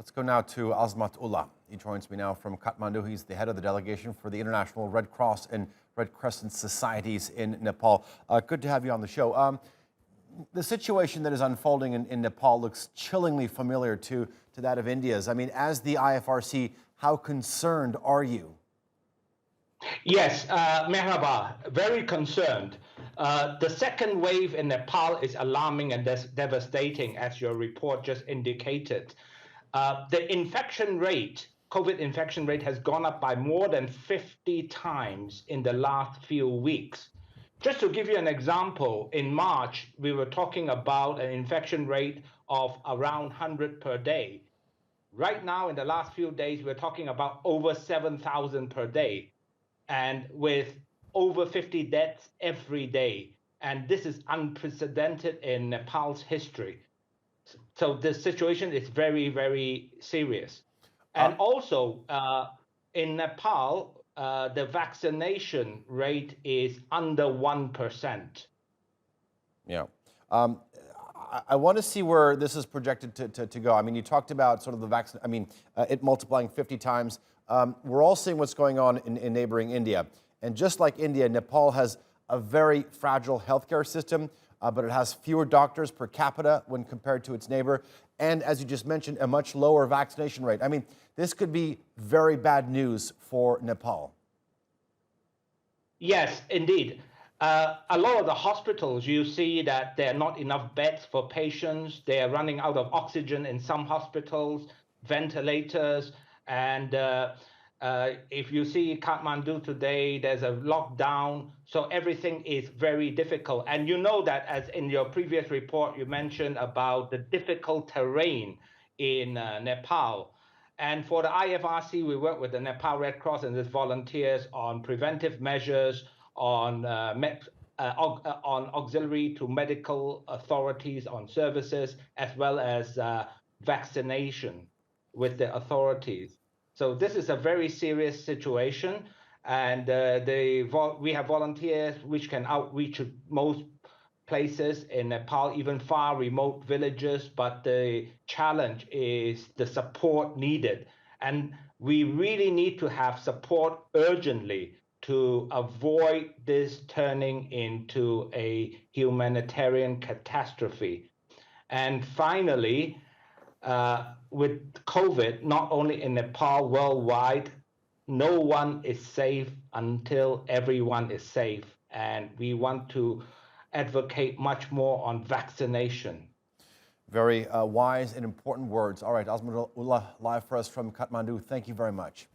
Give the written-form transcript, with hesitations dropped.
Let's go now to Azmat Ulla. He joins me now from Kathmandu. He's the head of the delegation for the International Red Cross and Red Crescent Societies in Nepal. Good to have you on the show. The situation that is unfolding in Nepal looks chillingly familiar to that of India's. I mean, as the IFRC, how concerned are you? Yes, Mehraba, very concerned. The second wave in Nepal is alarming and devastating, as your report just indicated. The infection rate, COVID infection rate, has gone up by more than 50 times in the last few weeks. Just to give you an example, in March, we were talking about an infection rate of around 100 per day. Right now, in the last few days, we're talking about over 7,000 per day, and with over 50 deaths every day. And this is unprecedented in Nepal's history. So the situation is very, very serious. And also, in Nepal, the vaccination rate is under 1%. Yeah. I want to see where this is projected to go. I mean, you talked about sort of the vaccine, it multiplying 50 times. We're all seeing what's going on in neighboring India. And just like India, Nepal has a very fragile healthcare system, but it has fewer doctors per capita when compared to its neighbor. And as you just mentioned, a much lower vaccination rate. I mean, this could be very bad news for Nepal. Yes, indeed. A lot of the hospitals, you see that there are not enough beds for patients. They are running out of oxygen in some hospitals, ventilators. And if you see Kathmandu today, there's a lockdown. So everything is very difficult. And you know that, as in your previous report, you mentioned about the difficult terrain in Nepal. And for the IFRC, we work with the Nepal Red Cross and its volunteers on preventive measures, on auxiliary to medical authorities on services, as well as vaccination with the authorities. So this is a very serious situation, and we have volunteers which can outreach to most places in Nepal, even far remote villages, but the challenge is the support needed. And we really need to have support urgently to avoid this turning into a humanitarian catastrophe. And finally, with COVID, not only in Nepal, worldwide, no one is safe until everyone is safe. And we want to advocate much more on vaccination. Very wise and important words. All right, Azmat Ulla, live for us from Kathmandu. Thank you very much.